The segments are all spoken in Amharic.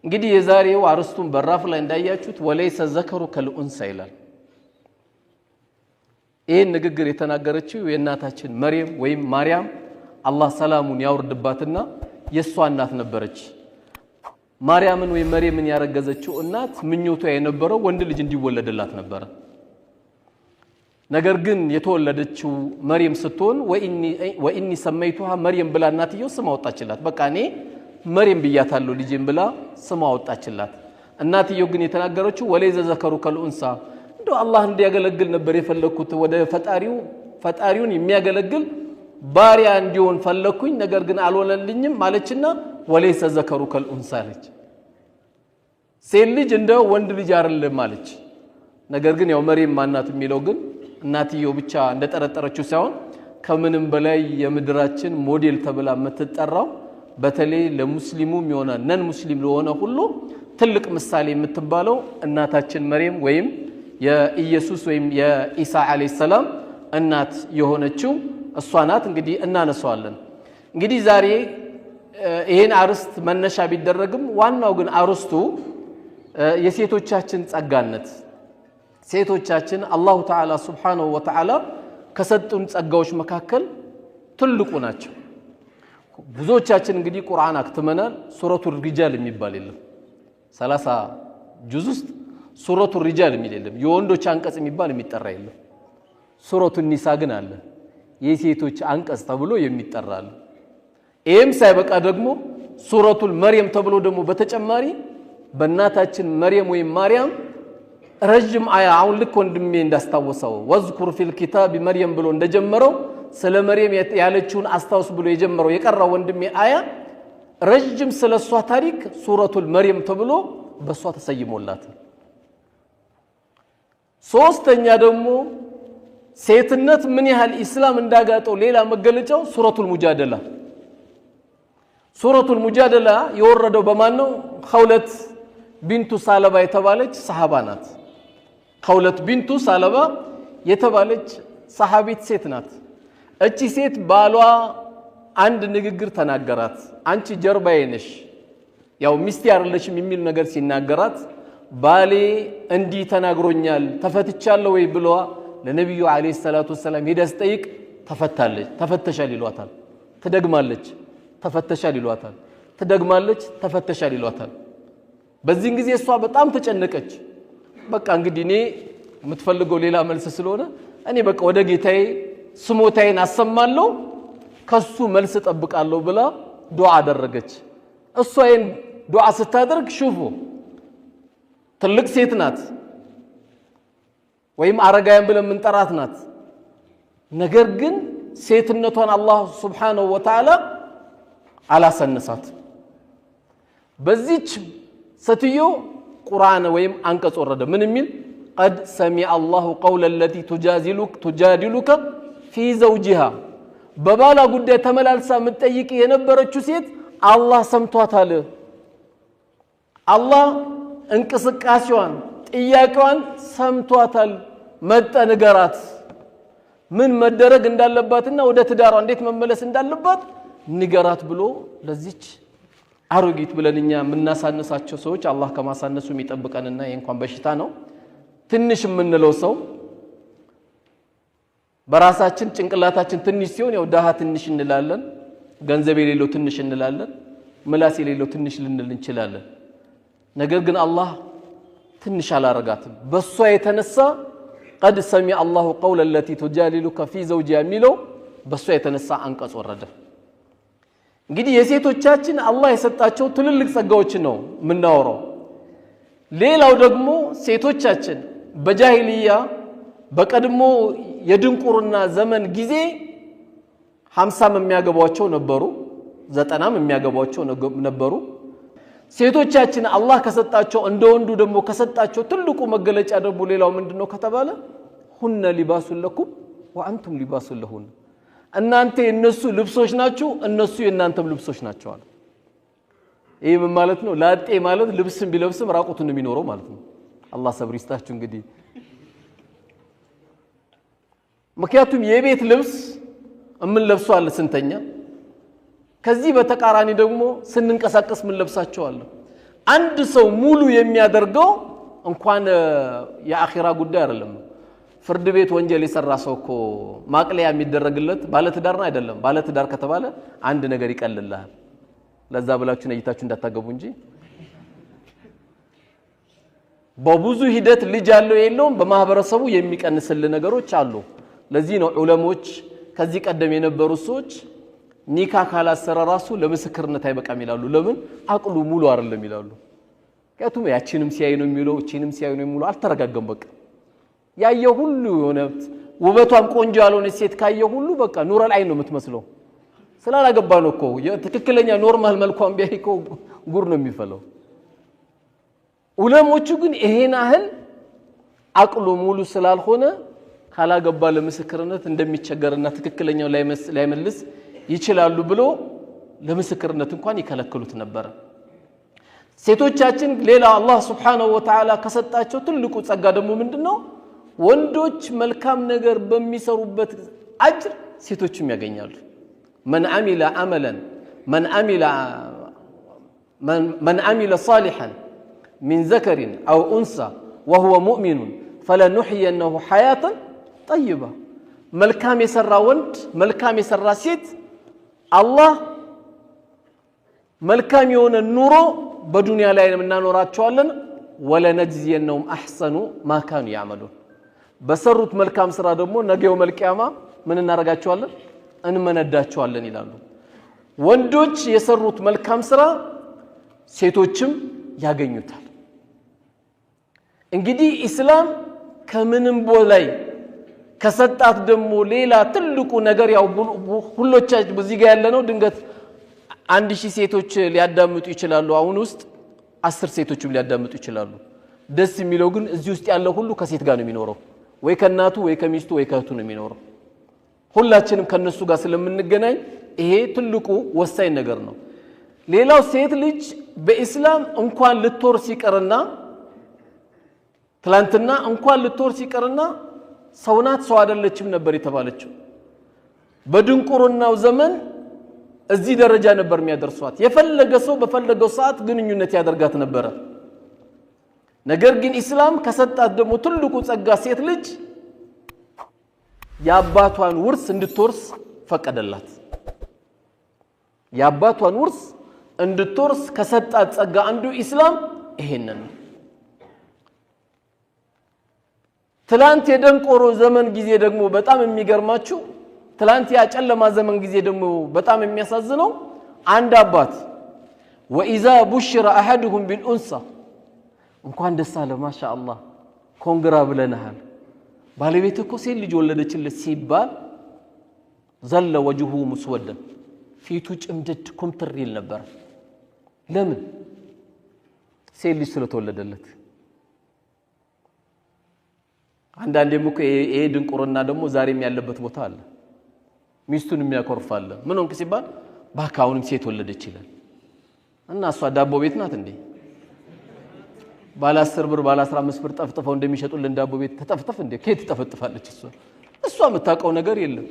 እንግዲህ የዛሬው አርስቱን በራፍ ላይ እንዳያችሁት ወለይሰ ዘከሩ ከልኡንሳ ይላል። ይሄን ንግግር የተናገረችው የእናታችን መርየም ወይም ማርያም አላህ ሰላሙን ያወርድባትና የሷ እናት ነበረች። ማርያምን ወይም መርየምን ያረገዘችው እናት ምኞቷ የነበረው ወንድ ልጅ እንዲወለድላት ነበር። ነገር ግን የተወለደችው መርየም ስትሆን ወኢኒ ሰመይቱሃ መርየም ብላ እናትየው ስም አወጣችላት። በቃ እኔ መርየም ብያታለሁ ልጄን ብላ ስም አወጣችላት። እናትየው ግን የተናገረችው ወለይዘ ዘከሩ ከልኡንሳ እንደው አላህ እንዲያገለግል ነበር የፈለኩት ወደ ፈጣሪውን የሚያገለግል ባሪያ እንዲሆን ፈለኩኝ፣ ነገር ግን አልሆነልኝም ማለችና ወለይሰ ዘከሩ ከልኡንሳ አለች። ሴት ልጅ እንደ ወንድ ልጅ አይደለም ማለች። ነገር ግን ያው መርየም ማናት የሚለው ግን እናትየው ብቻ እንደጠረጠረችው ሳይሆን ከምንም በላይ የምድራችን ሞዴል ተብላ የምትጠራው በተለይ ለሙስሊሙም የሆነ ነን ሙስሊም ለሆነ ሁሉ ትልቅ ምሳሌ የምትባለው እናታችን መርየም ወይም የኢየሱስ ወይም የኢሳ አለይሂ ሰላም እናት የሆነችው እሷ ናት። እንግዲህ እናነሳዋለን። እንግዲህ ዛሬ ይሄን አርስት መነሻ ቢደረግም ዋናው ግን አርስቱ የሴቶቻችን ጸጋነት፣ ሴቶቻችን አላሁ ተዓላ ሱብሓነሁ ወተዓላ ከሰጡን ጸጋዎች መካከል ትልቁ ናቸው። ብዙዎቻችን እንግዲህ ቁርአን አክትመናል። ሱረቱል ሪጃል የሚባል የለም 30 ጁዝ ውስጥ ሱረቱል ሪጃል የሚል የለም። የወንዶች አንቀጽ የሚባል የሚጠራ የለም። ሱረቱን ኒሳ ግን አለ፣ የሴቶች አንቀጽ ተብሎ የሚጠራ አለ። ይሄም ሳይበቃ ደግሞ ሱረቱል መርየም ተብሎ ደግሞ በተጨማሪ በእናታችን መርየም ወይም ማርያም ረጅም አያ አሁን ልክ ወንድሜ እንዳስታወሰው ወዝኩር ፊል ኪታብ መርየም ብሎ እንደጀመረው ስለ መርየም ያለችውን አስታውስ ብሎ የጀመረው የቀራው ወንድሜ አያ ረጅም ስለሷ ታሪክ ሱረቱል መርየም ተብሎ በሷ ተሰይሞላት። ሶስተኛ ደግሞ ሴትነት ምን ያህል ኢስላም እንዳጋጠው ሌላ መገለጫው ሱረቱል ሙጃደላ። ሱረቱል ሙጃደላ የወረደው በማን ነው? ኸውለት ቢንቱ ሳለባ የተባለች ሰሃባ ናት። ኸውለት ቢንቱ ሳለባ የተባለች ሰሃቢት ሴት ናት። እቺ ሴት ባሏ አንድ ንግግር ተናገራት። አንቺ ጀርባዬ ነሽ፣ ያው ሚስቴ አይደለሽም የሚል ነገር ሲናገራት ባሌ እንዲህ ተናግሮኛል ተፈትቻለሁ ወይ ብሎ ለነብዩ አለይሂ ሰላቱ ወሰለም ሄዳ ስጠይቅ ተፈተሻል ይሏታል። ትደግማለች፣ ተፈተሻል ይሏታል። ትደግማለች፣ ተፈተሻል ይሏታል። በዚህን ጊዜ እሷ በጣም ተጨነቀች። በቃ እንግዲህ እኔ የምትፈልገው ሌላ መልስ ስለሆነ እኔ በቃ ወደ ጌታዬ ስሞታዬን አሰማለሁ ከሱ መልስ ጠብቃለሁ ብላ ዱዓ አደረገች። እሷ ይሄን ዱዓ ስታደርግ ሹፉ ትልቅ ሴት ናት ወይም አረጋያን ብለን ምንጠራት ናት። ነገር ግን ሴትነቷን አላህ ሱብሓነሁ ወተዓላ አላሰነሳት። በዚች ሴትዮ ቁርአን ወይም አንቀጽ ወረደ። ምን የሚል ቀድ ሰሚዐ አላሁ ቀውለ ለቲ ቱጃዲሉከ ፊ ዘውጂሃ፣ በባሏ ጉዳይ ተመላልሳ የምትጠይቅ የነበረችው ሴት አላህ ሰምቷታል። አላህ እንቅስቃሴዋን ጥያቄዋን ሰምቷታል። መጠ ንገራት ምን መደረግ እንዳለባትና ወደ ትዳሯ እንዴት መመለስ እንዳለባት ንገራት ብሎ ለዚች አሮጊት ብለንኛ የምናሳነሳቸው ሰዎች አላህ ከማሳነሱ የሚጠብቀንና የእንኳን በሽታ ነው። ትንሽ የምንለው ሰው በራሳችን ጭንቅላታችን ትንሽ ሲሆን ያው ዳሃ ትንሽ እንላለን፣ ገንዘብ የሌለው ትንሽ እንላለን፣ ምላስ የሌለው ትንሽ ልንል እንችላለን። ነገር ግን አላህ ትንሽ አላረጋትም። በሷ የተነሳ ቀድ ሰሚዐ አላሁ ቀውለ ለቲ ቱጃዲሉከ ፊ ዘውጂሃ የሚለው በሷ የተነሳ አንቀጽ ወረደ። እንግዲህ የሴቶቻችን አላህ የሰጣቸው ትልልቅ ጸጋዎች ነው የምናወራው። ሌላው ደግሞ ሴቶቻችን በጃሂልያ በቀድሞ የድንቁርና ዘመን ጊዜ 50 የሚያገቧቸው ነበሩ፣ 90 የሚያገቧቸው ነበሩ። ሴቶቻችን አላህ ከሰጣቸው እንደ ወንዱ ደግሞ ከሰጣቸው ትልቁ መገለጫ ደግሞ ሌላው ምንድነው ከተባለ ሁነ ሊባሱን ለኩም ወአንቱም ሊባሱን ለሁን፣ እናንተ የነሱ ልብሶች ናችሁ እነሱ የናንተም ልብሶች ናቸው አለ። ይሄ ምን ማለት ነው? ላጤ ማለት ልብስም ቢለብስም ራቁቱን የሚኖረው ማለት ነው። አላህ ሰብር ይስጣችሁ። እንግዲህ ምክንያቱም የቤት ልብስ ምን ለብሰው አለ ስንተኛ፣ ከዚህ በተቃራኒ ደግሞ ስንንቀሳቀስ ምን ለብሳቸው አለ። አንድ ሰው ሙሉ የሚያደርገው እንኳን የአኺራ ጉዳይ አይደለም ፍርድ ቤት ወንጀል የሰራ ሰው እኮ ማቅለያ የሚደረግለት ባለትዳር ነው አይደለም ባለትዳር ከተባለ አንድ ነገር ይቀልልሃል ለዛ ብላችሁ ነይታችሁ እንዳታገቡ እንጂ በብዙ ሂደት ልጅ ያለው የለውም በማህበረሰቡ የሚቀንስል ነገሮች አሉ ለዚህ ነው ዑለሞች ከዚህ ቀደም የነበሩ ሰዎች ኒካ ካላሰረ ራሱ ለምስክርነት አይበቃም ይላሉ ለምን አቅሉ ሙሉ አይደለም ይላሉ ከቱም ያቺንም ሲያይ ነው የሚለው እቺንም ሲያይ ነው የሚለው አልተረጋገም በቃ ያየ ሁሉ የሆነ ውበቷን ቆንጆ ያልሆነ ሴት ካየ ሁሉ በቃ ኑረል አይን ነው የምትመስለው ስላላገባ ነው እኮ ትክክለኛ ኖርማል መልኳን ቢያይኮ ጉር ነው የሚፈለው ዑለሞቹ ግን ይሄን አህል አቅሉ ሙሉ ስላልሆነ ካላገባ ለምስክርነት እንደሚቸገርና ትክክለኛው ላይመልስ ይችላሉ ብሎ ለምስክርነት እንኳን ይከለክሉት ነበር ሴቶቻችን ሌላ አላህ Subhanahu Wa Ta'ala ከሰጣቸው ትልቁ ጸጋ ደግሞ ምንድነው ወንዶች መልካም ነገር በሚሰሩበት አጅር ሴቶችም ያገኛሉ من عمل صالحا من ذكر أو أنثى وهو مؤمن فلنحيينه حياة طيبة መልካም የሰራ ወንድ መልካም የሰራ ሴት አላህ መልካም የሆነ ኑሮ በዱንያ ላይ እናኖራቸዋለን ወለነጅዚየነሁም አህሰኑ ማ ካኑ ያዕመሉን በሰሩት መልካም ስራ ደግሞ ነገው መልቂያማ ምን እናረጋቸዋለን እንመነዳቸዋለን ይላሉ ወንዶች የሰሩት መልካም ስራ ሴቶችም ያገኙታል እንግዲህ እስላም ከምንም በላይ ከሰጣት ደግሞ ሌላ ትልቁ ነገር ያው ሁሎቻችን በዚህ ጋር ያለነው ድንገት 1000 ሴቶች ሊያዳምጡ ይችላሉ አሁን ውስጥ 10 ሴቶችም ሊያዳምጡ ይችላሉ ደስ የሚለው ግን እዚህ ውስጥ ያለው ሁሉ ከሴት ጋር ነው የሚኖረው ወይ ከናቱ ወይ ከሚስቱ ወይ ከእህቱ ነው የሚኖረው ሁላችንም ከነሱ ጋር ስለምንገናኝ ይሄ ትልቁ ወሳኝ ነገር ነው ሌላው ሴት ልጅ በእስላም እንኳን ልትወርስ ይቀርና ትላንትና እንኳን ልትወርስ ይቀርና ሰውናት ሰው አይደለችም ነበር የተባለችው በድንቁርናው ዘመን እዚህ ደረጃ ነበር የሚያደርሷት የፈለገ ሰው በፈለገው ሰዓት ግንኙነት ያደርጋት ነበር ነገር ግን እስላም ከሰጣት ደግሞ ትልቁ ጸጋ ሴት ልጅ ያባቷን ውርስ እንድትወርስ ፈቀደላት ያባቷን ውርስ እንድትወርስ ከሰጣት ጸጋ አንዱ እስላም ይሄንን ትላንት የደንቆሮ ዘመን ጊዜ ደግሞ በጣም የሚገርማችሁ ትላንት ያጨለማ ዘመን ጊዜ ደግሞ በጣም የሚያሳዝነው አንድ አባት وإذا بشر أحدهم بالأنثى እንኳን ደስ አለ ማሻአላህ ኮንግራ ብለናል ባለቤት እኮ ሴት ልጅ ወለደችለት ሲባል ዘለ ወجهه مسودا ፊቱ ጭምድድ ኩምትር ይል ነበር ለምን ሴት ልጅ ስለተወለደለት አንዳንዴም እኮ ይሄ ድንቁርና ደግሞ ዛሬም ያለበት ቦታ አለ ሚስቱን የሚያኮርፋለ ምን ሆንክ ሲባል ባካውንም ሴት ወለደች ይላል እና እሷ ዳቦ ቤት ናት እንዴ ባለ 10 ብር ባለ 15 ብር ጠፍጥፈው እንደሚሸጡልን ዳቦ ቤት ተጠፍጥፍ እንዴ ከየት ተጠፍጥፋለች እሷ የምታውቀው ነገር የለም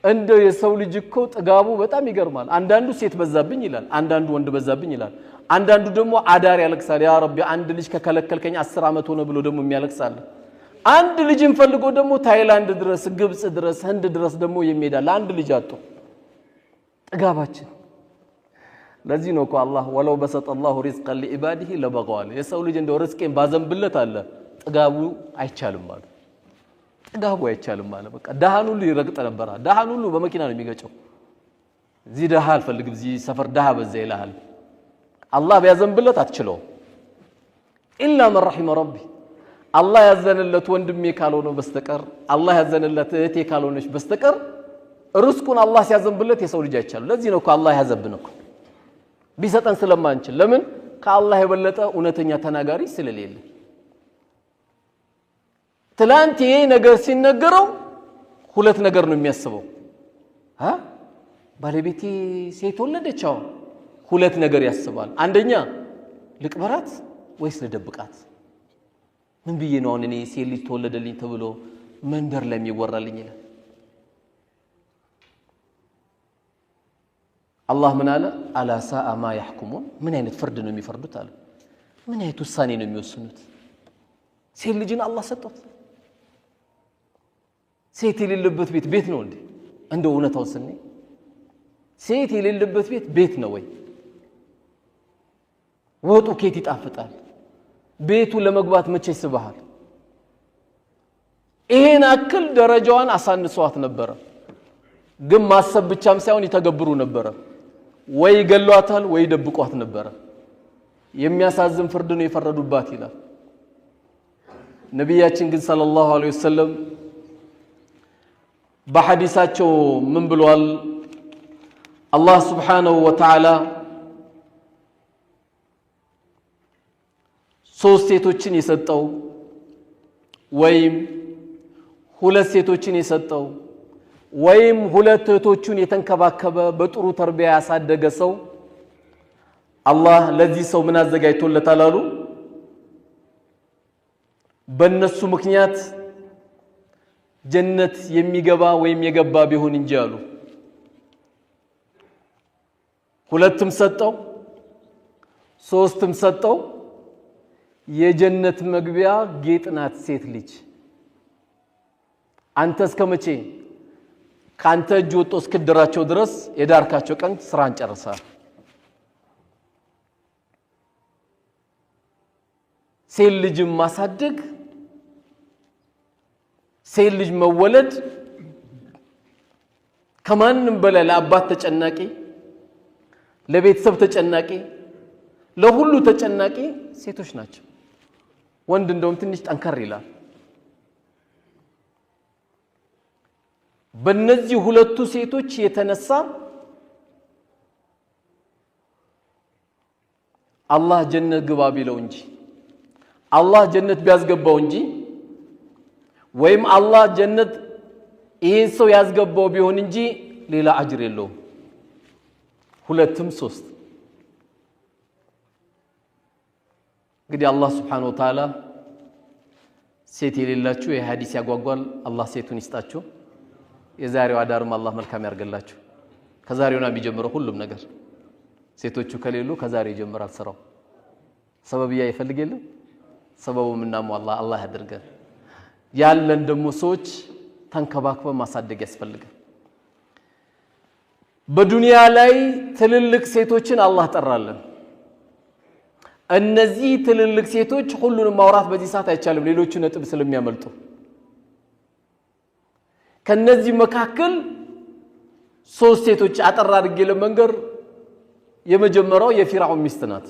እንደ የሰው ልጅ እኮ ጥጋቡ በጣም ይገርማል አንዳንዱ ሴት በዛብኝ ይላል አንዳንዱ ወንድ በዛብኝ ይላል አንዳንዱ ደግሞ አዳር ያለቅሳል ያ ረቢ አንድ ልጅ ከከለከልከኝ 10 አመት ሆነ ብሎ ደግሞ የሚያለቅሳል አንድ ልጅን ፈልጎ ደግሞ ታይላንድ ድረስ ግብጽ ድረስ ህንድ ድረስ ደግሞ የሚሄዳል አንድ ልጅ አጥቶ ጥጋባችን ለዚህ ነው እኮ አላህ ወለው በሰጠ الله رزقا لعباده لبغوا የሰው ልጅ እንደው ርስቄን ባዘንብለት አለ ጥጋቡ አይቻልም ማለት ጥጋቡ አይቻልም ማለት በቃ ዳሃን ሁሉ ይረግጥ ነበር ዳሃን ሁሉ በመኪና ነው የሚገጨው እዚህ ዳሃ አልፈልግም እዚህ ሰፈር ዳሃ በዛ ይላል አላህ ቢያዘንብለት አትችለው ኢላ من رحم ربي አላህ ያዘነለት ወንድሜ ካልሆነ በስተቀር አላህ ያዘነለት እህቴ ካልሆነች በስተቀር ርስቁን አላህ ሲያዘንብለት የሰው ልጅ አይቻል ለዚህ ነው እኮ አላህ ያዘብነው ቢሰጠን ስለማንችል ለምን ከአላህ የበለጠ እውነተኛ ተናጋሪ ስለሌለ ትላንት ይሄ ነገር ሲነገረው ሁለት ነገር ነው የሚያስበው ባለቤቴ ሴት ወለደችው ሁለት ነገር ያስባል አንደኛ ልቅበራት ወይስ ለደብቃት ምን ብዬ ነው እኔ ሴት ልጅ ተወለደልኝ ተብሎ መንደር ላይ የሚወራልኝ ይላል አላህ ምን አለ አላ ሳአ ማ يحكمون ምን አይነት ፍርድ ነው የሚፈርዱት አለ ምን አይነት ውሳኔ ነው የሚወስኑት ሴት ልጅን አላህ ሰጣት ሴት የሌለበት ቤት ነው እንዴ እንደው እውነታው ስንይ ሴት የሌለበት ቤት ነው ወይ ወጡ ኬት ይጣፍጣል ቤቱ ለመግባት መቼ ይስባሃል ይሄን አክል ደረጃዋን አሳንሷት ነበር ግን ማሰብ ብቻም ሳይሆን ይተገብሩ ነበር ወይ ገሏታል ወይ ደብቋት ነበር የሚያሳዝን ፍርድ ነው የፈረዱባት ይላል ነብያችን ግን ሰለላሁ ዐለይሂ ወሰለም በሐዲሳቸው ምን ብለዋል አላህ Subhanahu Wa Ta'ala ሶስት ሴቶችን የሰጠው ወይም ሁለት ሴቶችን የሰጠው ወይም ሁለት እህቶቹን የተንከባከበ በጥሩ ተርቢያ ያሳደገ ሰው አላህ ለዚህ ሰው ምን አዘጋጅቶለታል አሉ በእነሱ ምክንያት ጀነት የሚገባ ወይም የገባ ቢሆን እንጂ አሉ ሁለቱም ሰጠው ሶስትም ሰጠው የጀነት መግቢያ ጌጥናት ሴት ልጅ አንተ እስከመቼ ካንተ እጅ ወጥቶ እስክድራቸው ድረስ የዳርካቸው ቀን ስራን ጨርሰሃል ሴት ልጅ ማሳደግ ሴት ልጅ መወለድ ከማንንም በላይ ለአባት ተጨናቂ ለቤተሰብ ተጨናቂ ለሁሉ ተጨናቂ ሴቶች ናቸው ወንድ እንደውም ትንሽ ጠንከር ይላል በእነዚህ ሁለቱ ሴቶች የተነሳ አላህ ጀነት ግባ ቢለው እንጂ አላህ ጀነት ቢያስገባው እንጂ ወይም አላህ ጀነት ይሄ ሰው ያስገባው ቢሆን እንጂ ሌላ አጅር የለውም ሁለቱም ሶስት እንግዲህ አላህ Subhanahu Wa Ta'ala ሴት የሌላችሁ የሐዲስ ያጓጓል አላህ ሴቱን ይስጣችሁ የዛሬው አዳርም አላህ መልካም ያርገላችሁ ከዛሬውና ቢጀምረው ሁሉም ነገር ሴቶቹ ከሌሉ ከዛሬ ይጀምራል ስራው ሰበብያ ይፈልገል ሰበቡ ምናሙ አላህ ያድርገን ያለን ደሞ ሰዎች ተንከባክበው ማሳደግ ያስፈልጋል በዱንያ ላይ ትልልቅ ሴቶችን አላህ ጠራለን እነዚህ ትልልቅ ሴቶች ሁሉንም ማውራት በዚህ ሰዓት አይቻልም ሌሎቹ ነጥብ ስለሚያመልጡ ከነዚህ መካከል ሶስት ሴቶች አጠራ አድርጌ ለመንገር የመጀመሪያው የፊርዓውን ሚስት ናት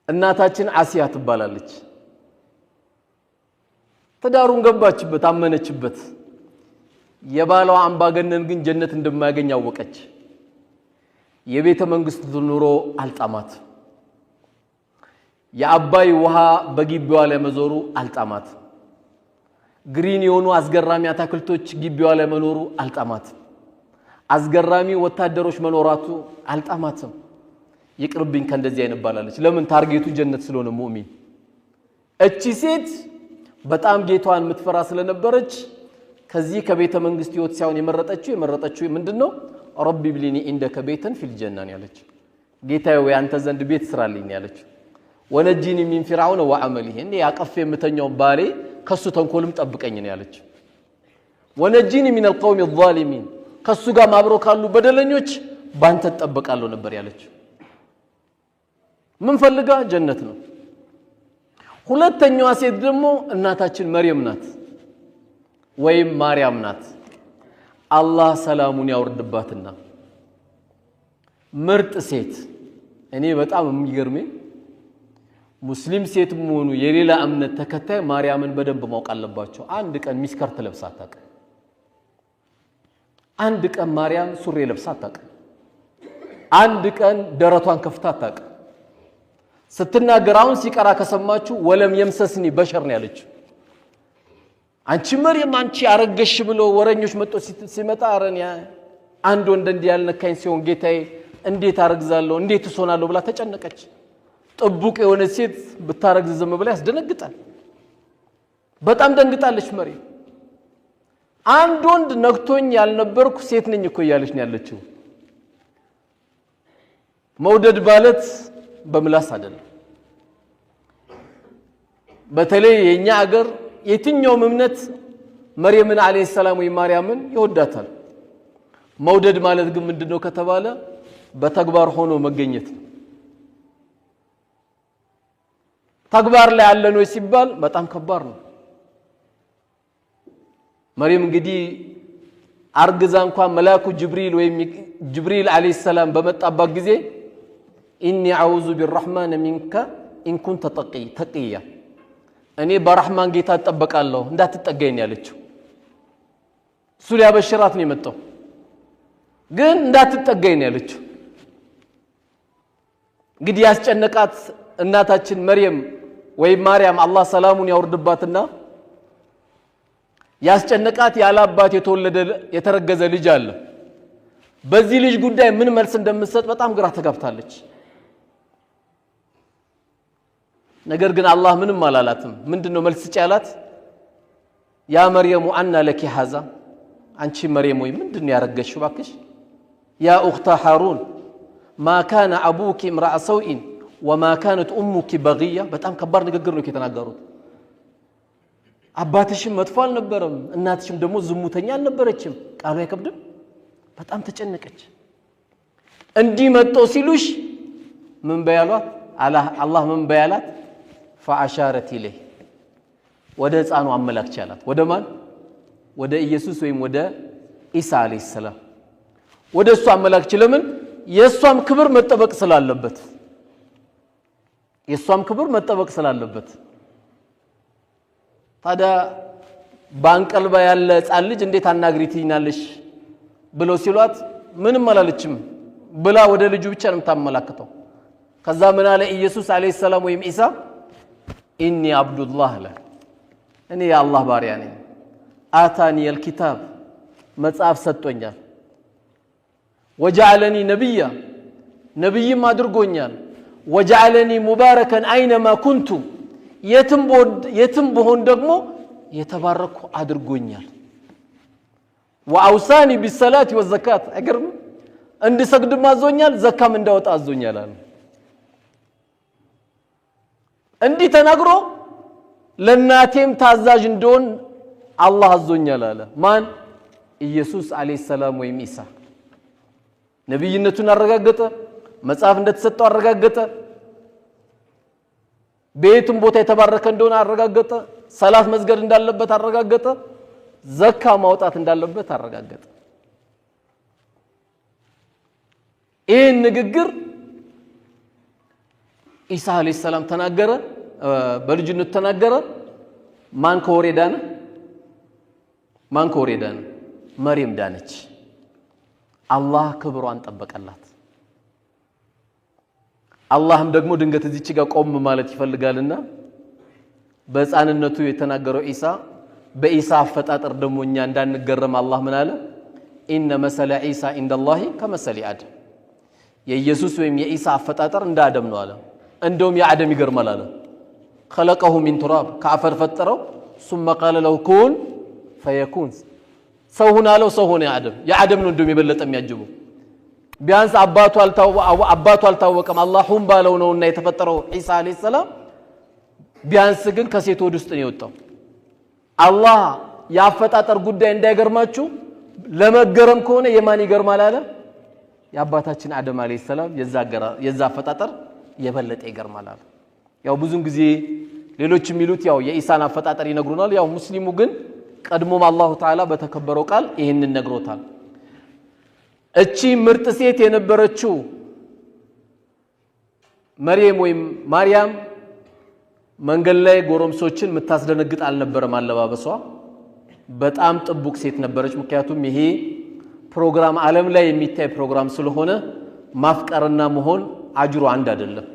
እናታችን አሲያ ትባላለች ተዳሩን ገባችበት አመነችበት የባሏ አምባገነን ግን ጀነት እንደማያገኝ አወቀች የቤተ መንግስት ኑሮ አልጣማት የአባይ ውሃ በግቢዋ ላይ መዞሩ አልጣማት ግሪን የሆኑ አስገራሚ አታክልቶች ግቢዋ ላይ መኖሩ አልጣማት አስገራሚ ወታደሮች መኖራቱ አልጣማትም ይቅርብኝ ከእንደዚህ አይነባላለች ለምን ታርጌቱ ጀነት ስለሆነ ሙእሚን እቺ ሴት በጣም ጌቷን ምትፈራ ስለነበረች ከዚህ ከቤተ መንግስት ህይወት ሳይሆን የመረጠችው ምንድነው ረቢ ብሊኒ እንደከ ቤተን ፊል ጀናን ያለች ጌታዬ ወይ አንተ ዘንድ ቤት ስራልኝ ያለች ወነጂኒ ሚን ፊርዓውን ወዐመሊሂ እንዴ ያቀፍ የምተኛው ባሌ ከሱ ተንኮልም ጠብቀኝ ነው ያለች ወነጂኒ ሚን القوم الظالمين ከሱ ጋር ማብሮ ካሉ በደለኞች ባንተ ተጠበቃለሁ ነበር ያለች ምን ፈልጋ ጀነት ነው ሁለተኛዋ ሴት ደግሞ እናታችን መርየም ናት ወይም ማርያም ናት አላህ ሰላሙን ያወርድባትና ምርጥ ሴት እኔ በጣም የሚገርመኝ ሙስሊም ሴት መሆኑ የሌላ እምነት ተከታይ ማርያምን በደንብ ማወቅ አለባቸው አንድ ቀን ሚስከርት ለብሳ አታውቅ አንድ ቀን ማርያም ሱሪ ለብሳ አታውቅ አንድ ቀን ደረቷን ከፍታ አታውቅ ስትናገራውን ሲቀራ ከሰማችሁ ወለም የምሰስኒ በሸር ነው ያለችው አንቺ መርየም አንቺ አረገሽ ብሎ ወረኞች መጥቶ ሲመጣ አረኛ አንድ ወንድ እንዲያልነካኝ ሲሆን ጌታዬ እንዴት አረግዛለሁ እንዴት እሶናለሁ ብላ ተጨነቀች ጥቡቅ የሆነ ሴት ብታረግዝ ዝም ብላ ያስደነግጣል በጣም ደንግጣለች መርየም አንድ ወንድ ነክቶኝ ያልነበርኩ ሴት ነኝ እኮ ያለች ነው ያለችው መውደድ ማለት በምላስ አይደለም በተለይ የኛ አገር የትኛውም እምነት መርየምን አለይሂ ሰላም ወይ ማርያምን ይወዳታል መውደድ ማለት ግን ምንድነው ከተባለ በተግባር ሆኖ መገኘት ተግባር ላይ ያለ ነው ሲባል በጣም ከባድ ነው መርየም እንግዲህ አርግዛ እንኳን መላኩ ጅብሪል አለይሂ ሰላም በመጣባት ጊዜ ኢኒ አዑዙ ቢርrahማን ሚንከ ኢን ኩንተ ተቂያ እኔ በረህማን ጌታ ተጠበቃለሁ እንዳትጠጋኝ ያለችው እሱ ሊያበሽራት ነው የመጣው ግን እንዳትጠጋኝ ያለችው እንግዲህ ያስጨነቃት እናታችን መርየም ወይ ማርያም አላህ ሰላሙን ያወርድባትና ያስጨነቃት ያላባት የተወለደ የተረገዘ ልጅ አለ በዚህ ልጅ ጉዳይ ምን መልስ እንደምትሰጥ በጣም ግራ ተጋብታለች ነገር ግን አላህ ምንም አላላትም ምንድነው መልስ ጫላት ያ መርየም አና ለኪ ሀዛ አንቺ መርየም ወይ ምንድነው ያረገሽው ባክሽ ያ ኡኽታ ሃሩን ما كان ابوك امرأ سوء وما كانت امك بغية በጣም ከባድ ንግግር ነው የተናገሩት አባትሽም መጥፎ አልነበረም እናትሽም ደግሞ ዝሙተኛ አልነበረችም ቃሉ አይከብድም በጣም ተጨነቀች እንዲህ መጥቶ ሲሉሽ ምን በያሏት አላህ ምን በያላት فاشارت اليه ወደ ህፃኑ አመላክቻላት ወደ ማን ወደ ኢየሱስ ወይም ወደ ኢሳ አለይሂ ሰላም ወደ እሱ አመላክች ለምን የሷም ክብር መጠበቅ ስላለበት ታዲያ ባንቀልባ ያለ ህፃን ልጅ እንዴት አናግሪትኛለሽ ብለው ሲሏት ምንም አላለችም ብላ ወደ ልጁ ብቻ ነው የምታመላክተው ከዛ ምን አለ ኢየሱስ አለይሂ ሰላም ወይም ኢሳ ኢኒ አብዱላህ ለ እኔ የአላህ ባሪያ ነኝ አታኒ الكتاب መጽሐፍ ሰጥቶኛል ወጀዐለኒ ነብያ ነብይም አድርጎኛል ወጀዐለኒ ሙባረከን አይነማ ኩንቱ የትም በሆን ደግሞ የተባረኩ አድርጎኛል ወአውሳኒ ቢሰላቲ ወዘካት አገርም እንድሰግድም አዞኛል ዘካም እንዳወጣ አዞኛል አለ እንዲህ ተናግሮ ለናቴም ታዛዥ እንደሆን አላህ አዞኛል አለ ማን ኢየሱስ አለይሂ ሰላም ወይም ኢሳ ነብይነቱን አረጋገጠ መጽሐፍ እንደተሰጠው አረጋገጠ ቤቱን ቦታ የተባረከ እንደሆነ አረጋገጠ ሰላት መስገድ እንዳለበት አረጋገጠ ዘካ ማውጣት እንዳለበት አረጋገጠ ይህን ንግግር ኢሳ አለይሂ ሰላም ተናገረ በልጅነቱ ተናገረ ማን ከወሬዳነ መርየም ዳነች አላህ ክብሯን ጠበቀላት አላህም ደግሞ ድንገት እዚች ጋር ቆም ማለት ይፈልጋልና በህፃንነቱ የተናገረው ኢሳ በኢሳ አፈጣጠር ደሞኛ እንዳንገረም አላህ ምን አለ ኢነ መሰለ ኢሳ ኢንደላሂ ከመሰለ አደም የኢየሱስ ወይም የኢሳ አፈጣጠር እንደ አደም ነው አለ እንደውም የአደም ይገርማል አለ خلقه من تراب كعفر ፈጠረው ثم قال له كن فيكون ሰው ሆነ አለው ሰው ሆነ የአደም ነው እንደውም የበለጠ የሚያጅበው ቢያንስ አባቱ አልታወቀም አላህም ባለው ነውና የተፈጠረው ኢሳ አለይሂ ሰላም ቢያንስ ግን ከሴት ወድ ውስጥ ነው የወጣው አላህ ያፈጣጠር ጉዳይ እንዳይገርማችሁ ለመገረም ከሆነ የማን ይገርማል አለ የአባታችን አደም አለይሂ ሰላም የዛ አፈጣጠር የበለጠ ይገርማል አለ ያው ብዙን ጊዜ ሌሎች የሚሉት ያው የኢሳን አፈጣጠር ይነግሩናል ያው ሙስሊሙ ግን ቀድሞም አላሁ ተዓላ በተከበረው ቃል ይሄንን ነግሮታል እቺ ምርጥ ሴት የነበረችው መርየም ወይም ማርያም መንገድ ላይ ጎረምሶችን ምታስደነግጥ አልነበረም አለባበሷ በጣም ጥቡቅ ሴት ነበረች ምክንያቱም ይሄ ፕሮግራም ዓለም ላይ የሚታይ ፕሮግራም ስለሆነ ማፍቀርና መሆን አጅሩ አንድ አይደለም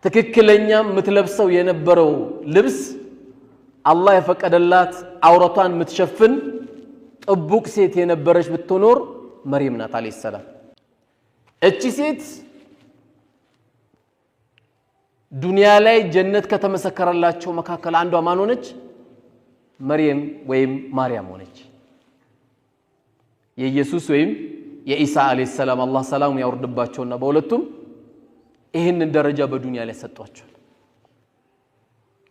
ትክክለኛ ምትለብሰው የነበረው ልብስ አላህ የፈቀደላት አውራቷን ምትሸፍን ጥቡቅ ሴት የነበረች ብትኖር መርየም ናት አለይሂ ሰላም እቺ ሴት ዱንያ ላይ ጀነት ከተመሰከረላቸው መካከል አንዷ ማን ሆነች መርየም ወይም ማርያም ሆነች የኢየሱስ ወይም የኢሳ አለይሂ ሰላም አላህ ሰላሙ ያወርድባቸውና በሁለቱም ይህንን ደረጃ በዱንያ ላይ ሰጧቸው።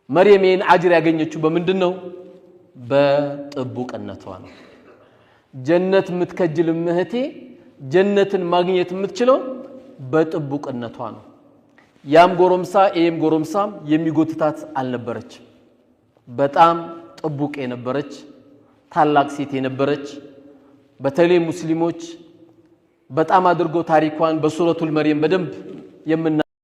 መርየም ይህን አጅር ያገኘችው በምንድነው? በጥቡቅነቷ ነው። ጀነት የምትከጅል እህቴ ጀነትን ማግኘት የምትችለው በጥቡቅነቷ ነው። ያም ጎረምሳ ይሄም ጎረምሳም የሚጎትታት አልነበረች። በጣም ጥቡቅ የነበረች ታላቅ ሴት የነበረች በተለይ ሙስሊሞች በጣም አድርገው ታሪኳን በሱረቱል መርየም በደንብ የምና